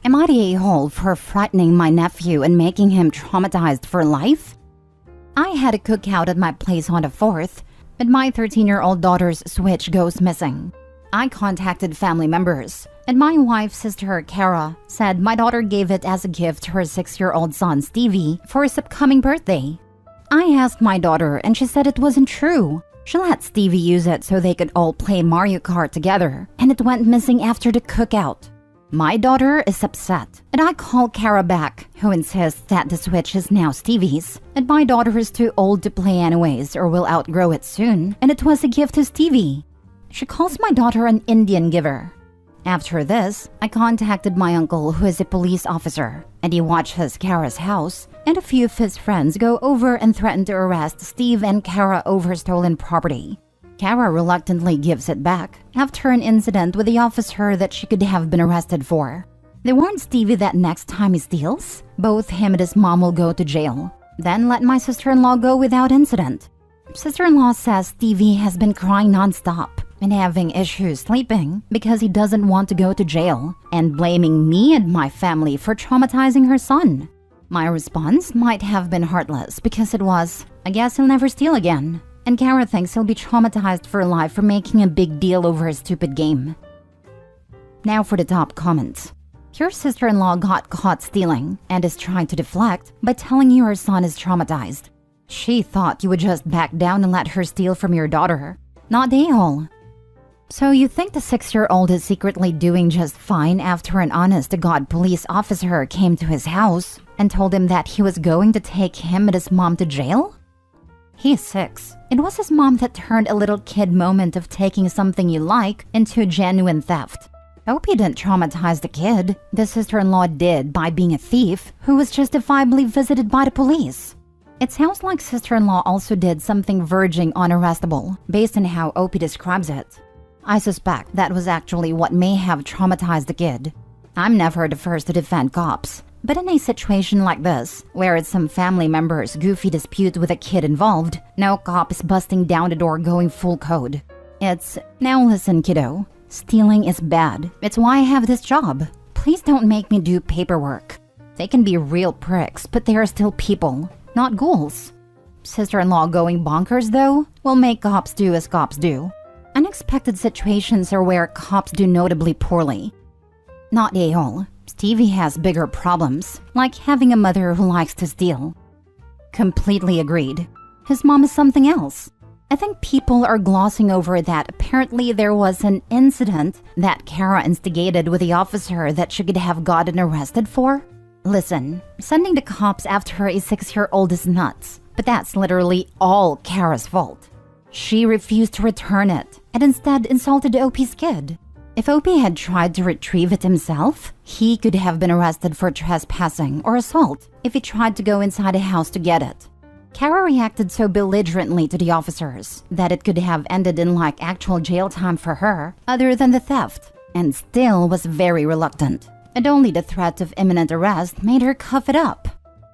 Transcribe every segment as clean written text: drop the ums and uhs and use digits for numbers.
Am I the a-hole for frightening my nephew and making him traumatized for life? I had a cookout at my place on the 4th, but my 13-year-old daughter's Switch goes missing. I contacted family members, and my wife's sister, Kara, said my daughter gave it as a gift to her 6-year-old son, Stevie, for his upcoming birthday. I asked my daughter, and she said it wasn't true. She let Stevie use it so they could all play Mario Kart together, and it went missing after the cookout. My daughter is upset, and I call Kara back, who insists that the Switch is now Stevie's, and my daughter is too old to play anyways or will outgrow it soon, and it was a gift to Stevie. She calls my daughter an Indian giver. After this, I contacted my uncle, who is a police officer, and he watches Kara's house, and a few of his friends go over and threaten to arrest Steve and Kara over stolen property. Kara reluctantly gives it back after an incident with the officer that she could have been arrested for. They warned Stevie that next time he steals, both him and his mom will go to jail, then let my sister-in-law go without incident. Sister-in-law says Stevie has been crying non-stop and having issues sleeping because he doesn't want to go to jail, and blaming me and my family for traumatizing her son. My response might have been heartless because it was, I guess he'll never steal again. And Kara thinks he'll be traumatized for life for making a big deal over his stupid game. Now for the top comments. Your sister-in-law got caught stealing and is trying to deflect by telling you her son is traumatized. She thought you would just back down and let her steal from your daughter. Not the a-hole. So you think the 6-year-old is secretly doing just fine after an honest-to-God police officer came to his house and told him that he was going to take him and his mom to jail? He's 6. It was his mom that turned a little kid moment of taking something you like into genuine theft. Hope he didn't traumatize the kid. The sister-in-law did by being a thief who was justifiably visited by the police. It sounds like sister-in-law also did something verging on arrestable, based on how Opie describes it. I suspect that was actually what may have traumatized the kid. I'm never the first to defend cops, but in a situation like this, where it's some family member's goofy dispute with a kid involved, no cop is busting down the door going full code. It's, now listen kiddo, stealing is bad. It's why I have this job. Please don't make me do paperwork. They can be real pricks, but they are still people, not ghouls. Sister-in-law going bonkers though, will make cops do as cops do. Unexpected situations are where cops do notably poorly. Not the a-hole. Stevie has bigger problems, like having a mother who likes to steal. Completely agreed. His mom is something else. I think people are glossing over that apparently there was an incident that Kara instigated with the officer that she could have gotten arrested for. Listen, sending the cops after a 6-year-old is nuts, but that's literally all Kara's fault. She refused to return it and instead insulted Opie's kid. If Opie had tried to retrieve it himself, he could have been arrested for trespassing or assault if he tried to go inside a house to get it. Kara reacted so belligerently to the officers that it could have ended in like actual jail time for her, other than the theft, and still was very reluctant. And only the threat of imminent arrest made her cough it up.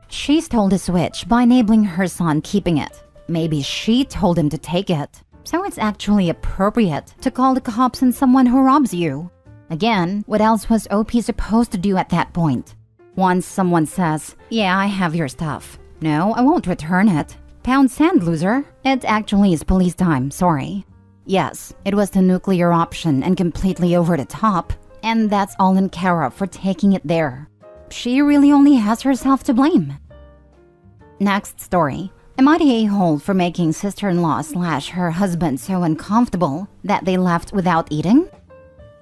She stole the Switch by enabling her son keeping it. Maybe she told him to take it. So it's actually appropriate to call the cops on someone who robs you. Again, what else was Opie supposed to do at that point? Once someone says, yeah, I have your stuff. No, I won't return it. Pound sand, loser. It actually is police time, sorry. Yes, it was the nuclear option and completely over the top, and that's all in Kara for taking it there. She really only has herself to blame. Next story. Am I the a-hole for making sister-in-law / her husband so uncomfortable that they left without eating?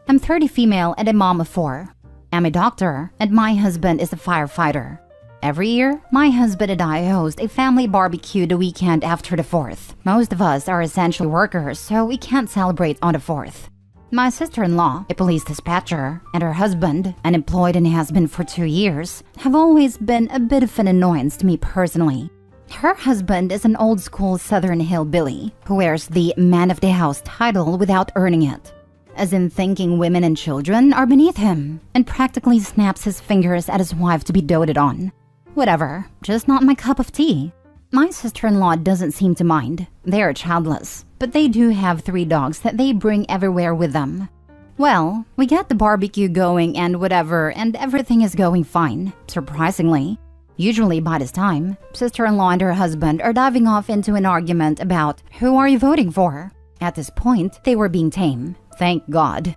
I'm 30 female and a mom of 4. I'm a doctor and my husband is a firefighter. Every year, my husband and I host a family barbecue the weekend after the 4th. Most of us are essential workers, so we can't celebrate on the 4th. My sister-in-law, a police dispatcher, and her husband, unemployed and has been for 2 years, have always been a bit of an annoyance to me personally. Her husband is an old-school Southern hillbilly who wears the man of the house title without earning it, as in thinking women and children are beneath him, and practically snaps his fingers at his wife to be doted on. Whatever, just not my cup of tea. My sister-in-law doesn't seem to mind. They are childless, but they do have 3 dogs that they bring everywhere with them. Well, we get the barbecue going and whatever, and everything is going fine, surprisingly. Usually by this time, sister-in-law and her husband are diving off into an argument about who are you voting for? At this point, they were being tame, thank God.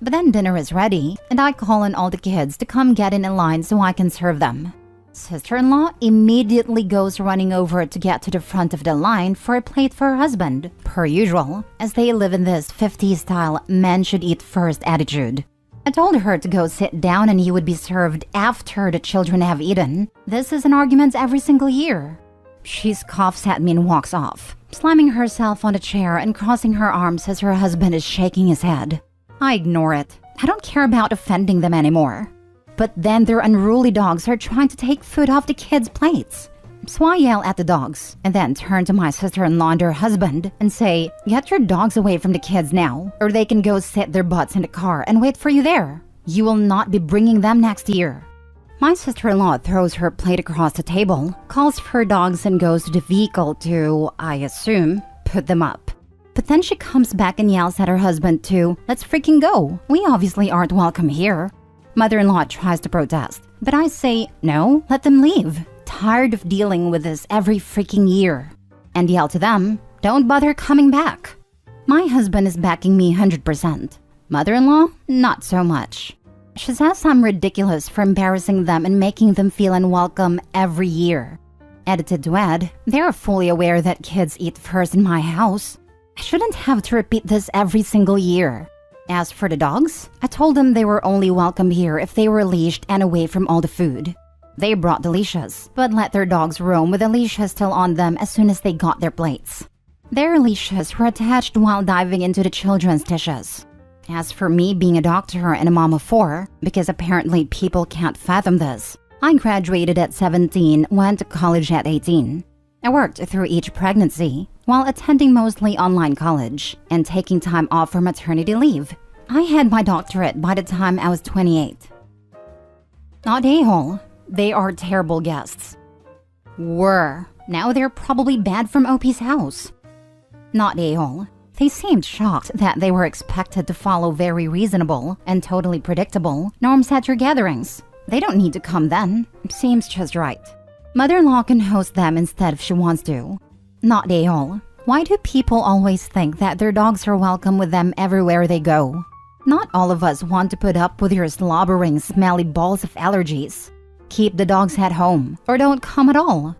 But then dinner is ready, and I call on all the kids to come get in line so I can serve them. Sister-in-law immediately goes running over to get to the front of the line for a plate for her husband, per usual, as they live in this 50s-style men should eat first attitude. I told her to go sit down and he would be served after the children have eaten. This is an argument every single year. She scoffs at me and walks off, slamming herself on a chair and crossing her arms as her husband is shaking his head. I ignore it. I don't care about offending them anymore. But then their unruly dogs are trying to take food off the kids' plates. So I yell at the dogs and then turn to my sister-in-law and her husband and say, get your dogs away from the kids now, or they can go sit their butts in the car and wait for you there. You will not be bringing them next year. My sister-in-law throws her plate across the table, calls for her dogs and goes to the vehicle to, I assume, put them up. But then she comes back and yells at her husband to, let's freaking go. We obviously aren't welcome here. Mother-in-law tries to protest, but I say, no, let them leave. Tired of dealing with this every freaking year. And yell to them, don't bother coming back. My husband is backing me 100%. Mother-in-law, not so much. She says I'm ridiculous for embarrassing them and making them feel unwelcome every year. Edited to add, they are fully aware that kids eat first in my house. I shouldn't have to repeat this every single year. As for the dogs, I told them they were only welcome here if they were leashed and away from all the food. They brought the leashes, but let their dogs roam with the leashes still on them as soon as they got their plates. Their leashes were attached while diving into the children's dishes. As for me being a doctor and a mom of 4, because apparently people can't fathom this, I graduated at 17, went to college at 18. I worked through each pregnancy while attending mostly online college and taking time off for maternity leave. I had my doctorate by the time I was 28. Not a-hole. They are terrible guests. Were. Now they're probably banned from OP's house. Not a-hole. They seemed shocked that they were expected to follow very reasonable and totally predictable norms at your gatherings. They don't need to come then. Seems just right. Mother-in-law can host them instead if she wants to. Not a-hole. Why do people always think that their dogs are welcome with them everywhere they go? Not all of us want to put up with your slobbering, smelly balls of allergies. Keep the dogs at home, or don't come at all.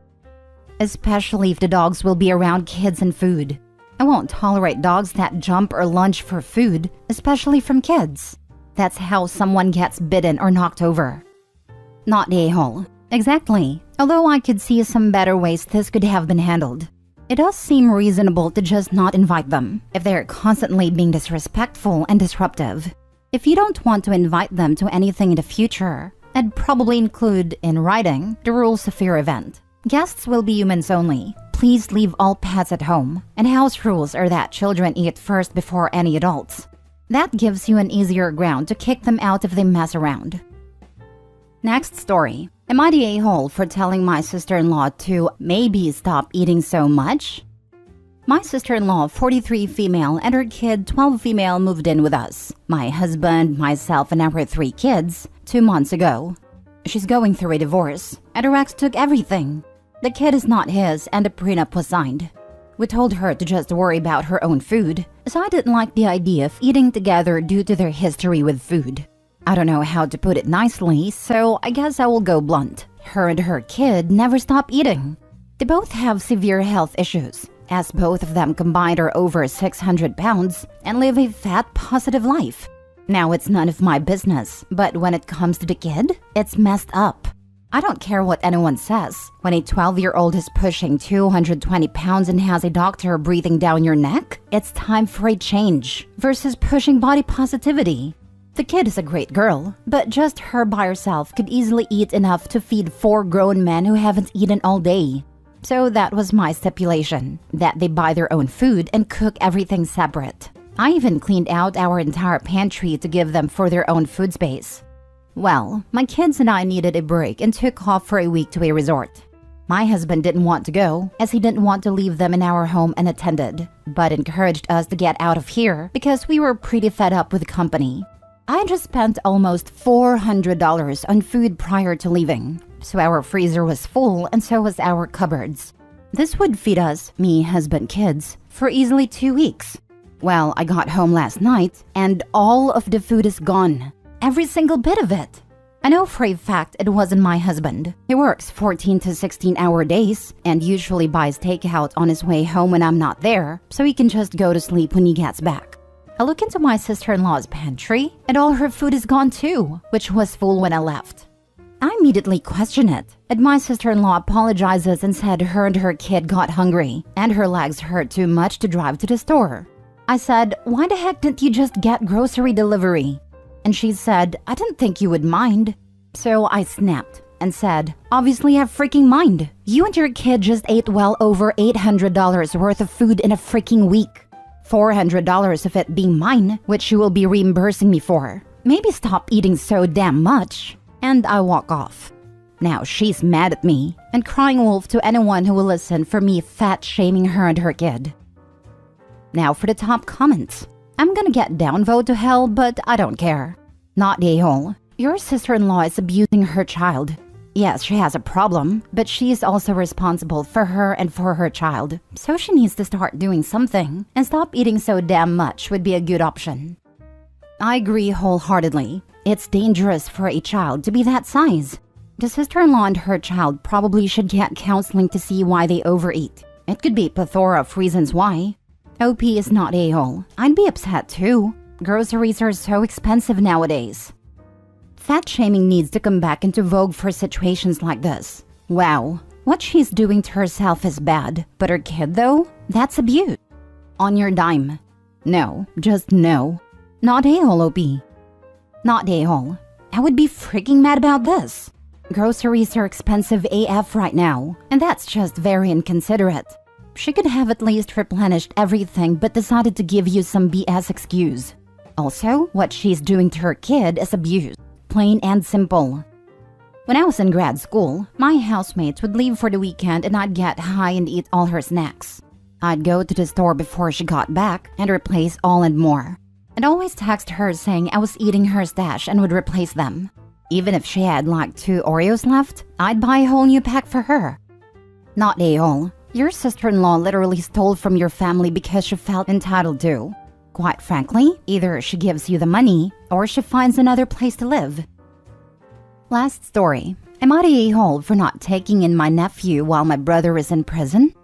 Especially if the dogs will be around kids and food. I won't tolerate dogs that jump or lunge for food, especially from kids. That's how someone gets bitten or knocked over. Not a-hole. Exactly. Although I could see some better ways this could have been handled. It does seem reasonable to just not invite them if they're constantly being disrespectful and disruptive. If you don't want to invite them to anything in the future, I'd probably include, in writing, the rules of your event. Guests will be humans only. Please leave all pets at home. And house rules are that children eat first before any adults. That gives you an easier ground to kick them out if they mess around. Next story. Am I the a-hole for telling my sister-in-law to maybe stop eating so much? My sister-in-law, 43 female, and her kid, 12 female, moved in with us. My husband, myself, and our 3 kids, 2 months ago. She's going through a divorce, and her ex took everything. The kid is not his, and a prenup was signed. We told her to just worry about her own food, as I didn't like the idea of eating together due to their history with food. I don't know how to put it nicely, so I guess I will go blunt. Her and her kid never stop eating. They both have severe health issues, as both of them combined are over 600 pounds and live a fat, positive life. Now it's none of my business, but when it comes to the kid, it's messed up. I don't care what anyone says. When a 12-year-old is pushing 220 pounds and has a doctor breathing down your neck, it's time for a change versus pushing body positivity. The kid is a great girl, but just her by herself could easily eat enough to feed 4 grown men who haven't eaten all day. So that was my stipulation, that they buy their own food and cook everything separate. I even cleaned out our entire pantry to give them for their own food space. Well, my kids and I needed a break and took off for a week to a resort. My husband didn't want to go, as he didn't want to leave them in our home unattended, but encouraged us to get out of here because we were pretty fed up with the company. I just spent almost $400 on food prior to leaving, so our freezer was full and so was our cupboards. This would feed us, me, husband, kids, for easily 2 weeks. Well, I got home last night and all of the food is gone. Every single bit of it. I know for a fact it wasn't my husband. He works 14 to 16-hour days and usually buys takeout on his way home when I'm not there, so he can just go to sleep when he gets back. I look into my sister-in-law's pantry and all her food is gone too, which was full when I left. I immediately question it, and my sister-in-law apologizes and said her and her kid got hungry and her legs hurt too much to drive to the store. I said, why the heck didn't you just get grocery delivery? And she said, I didn't think you would mind. So I snapped and said, obviously I freaking mind. You and your kid just ate well over $800 worth of food in a freaking week. $400 of it being mine, which you will be reimbursing me for. Maybe stop eating so damn much. And I walk off. Now she's mad at me and crying wolf to anyone who will listen for me fat shaming her and her kid. Now for the top comments. I'm gonna get downvote to hell, but I don't care. Not a-hole. Your sister-in-law is abusing her child. Yes, she has a problem, but she is also responsible for her and for her child. So she needs to start doing something, and stop eating so damn much would be a good option. I agree wholeheartedly. It's dangerous for a child to be that size. The sister-in-law and her child probably should get counseling to see why they overeat. It could be a plethora of reasons why. OP is not a-hole. I'd be upset too. Groceries are so expensive nowadays. Fat shaming needs to come back into vogue for situations like this. Wow, what she's doing to herself is bad, but her kid though? That's abuse. On your dime. No, just no. Not a-hole, OP. Not a-hole. I would be freaking mad about this. Groceries are expensive AF right now, and that's just very inconsiderate. She could have at least replenished everything but decided to give you some BS excuse. Also, what she's doing to her kid is abuse. Plain and simple. When I was in grad school, my housemates would leave for the weekend and I'd get high and eat all her snacks. I'd go to the store before she got back and replace all and more. I'd always text her saying I was eating her stash and would replace them. Even if she had like 2 Oreos left, I'd buy a whole new pack for her. Not a-hole. Your sister-in-law literally stole from your family because she felt entitled to. Quite frankly, either she gives you the money or she finds another place to live. Last story. Am I the a-hole for not taking in my nephew while my brother is in prison?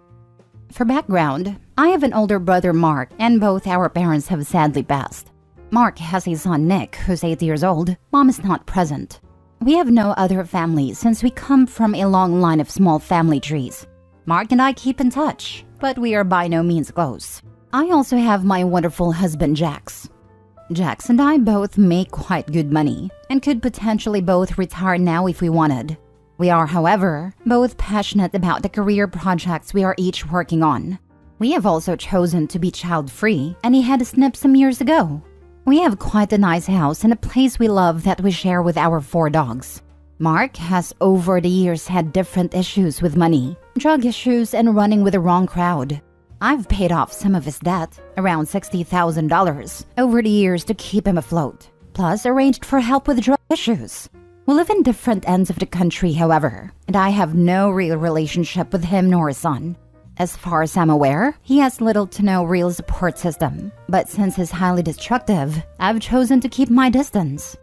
For background, I have an older brother, Mark, and both our parents have sadly passed. Mark has a son, Nick, who's 8 years old. Mom is not present. We have no other family since we come from a long line of small family trees. Mark and I keep in touch, but we are by no means close. I also have my wonderful husband, Jax. Jax and I both make quite good money and could potentially both retire now if we wanted. We are, however, both passionate about the career projects we are each working on. We have also chosen to be child-free, and he had a snip some years ago. We have quite a nice house and a place we love that we share with our 4 dogs. Mark has over the years had different issues with money, drug issues, and running with the wrong crowd. I've paid off some of his debt, around $60,000, over the years to keep him afloat, plus arranged for help with drug issues. We live in different ends of the country, however, and I have no real relationship with him nor his son. As far as I'm aware, he has little to no real support system, but since he's highly destructive, I've chosen to keep my distance.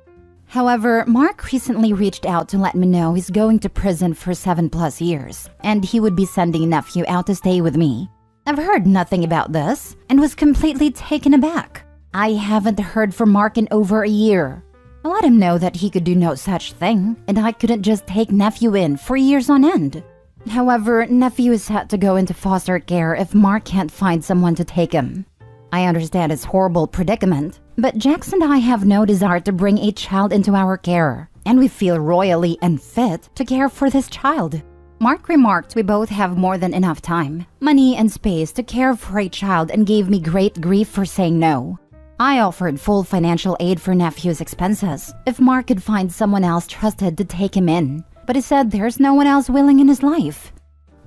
However, Mark recently reached out to let me know he's going to prison for 7+ years, and he would be sending a nephew out to stay with me. I've heard nothing about this, and was completely taken aback. I haven't heard from Mark in over a year. I let him know that he could do no such thing, and I couldn't just take nephew in for years on end. However, nephew is set to go into foster care if Mark can't find someone to take him. I understand his horrible predicament, but Jax and I have no desire to bring a child into our care, and we feel royally unfit to care for this child. Mark remarked we both have more than enough time, money, and space to care for a child and gave me great grief for saying no. I offered full financial aid for nephew's expenses if Mark could find someone else trusted to take him in, but he said there's no one else willing in his life.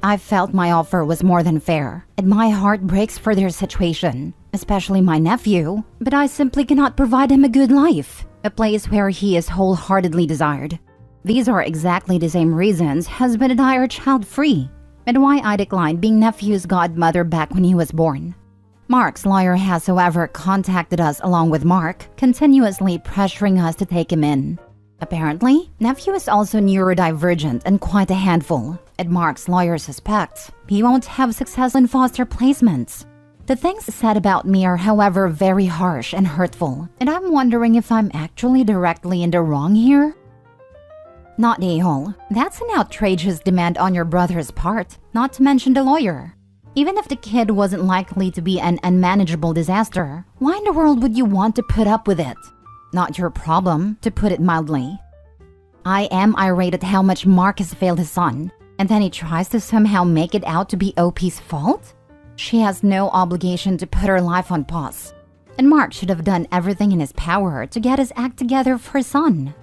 I felt my offer was more than fair, and my heart breaks for their situation, especially my nephew, but I simply cannot provide him a good life, a place where he is wholeheartedly desired. These are exactly the same reasons husband and I are child-free, and why I declined being nephew's godmother back when he was born. Mark's lawyer has, however, contacted us along with Mark, continuously pressuring us to take him in. Apparently, nephew is also neurodivergent and quite a handful, and Mark's lawyer suspects he won't have success in foster placements. The things said about me are, however, very harsh and hurtful, and I'm wondering if I'm actually directly in the wrong here? Not a-hole. That's an outrageous demand on your brother's part, not to mention the lawyer. Even if the kid wasn't likely to be an unmanageable disaster, why in the world would you want to put up with it? Not your problem, to put it mildly. I am irate at how much Mark has failed his son, and then he tries to somehow make it out to be OP's fault? She has no obligation to put her life on pause, and Mark should have done everything in his power to get his act together for his son.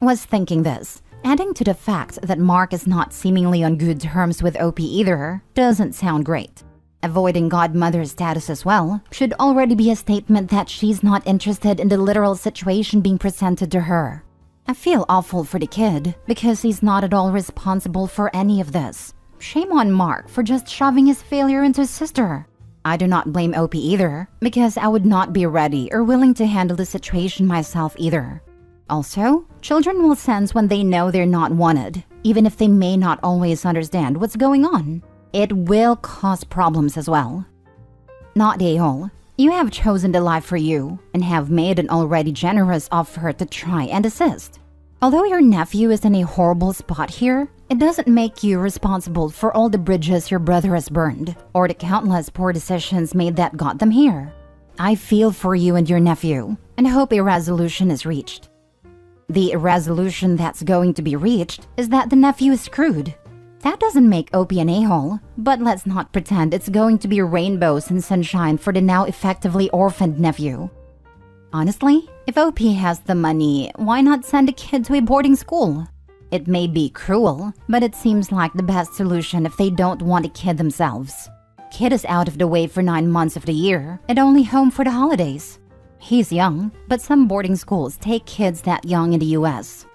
Was thinking this, adding to the fact that Mark is not seemingly on good terms with OP either, doesn't sound great. Avoiding godmother status as well should already be a statement that she's not interested in the literal situation being presented to her. I feel awful for the kid because he's not at all responsible for any of this. Shame on Mark for just shoving his failure into his sister. I do not blame OP either because I would not be ready or willing to handle the situation myself either. Also, children will sense when they know they're not wanted, even if they may not always understand what's going on. It will cause problems as well. Not a-hole. You have chosen the life for you and have made an already generous offer to try and assist. Although your nephew is in a horrible spot here, it doesn't make you responsible for all the bridges your brother has burned or the countless poor decisions made that got them here. I feel for you and your nephew and hope a resolution is reached. The resolution that's going to be reached is that the nephew is screwed. That doesn't make OP an a-hole, but let's not pretend it's going to be rainbows and sunshine for the now effectively orphaned nephew. Honestly, if OP has the money, why not send a kid to a boarding school? It may be cruel, but it seems like the best solution if they don't want a kid themselves. Kid is out of the way for 9 months of the year and only home for the holidays. He's young, but some boarding schools take kids that young in the US.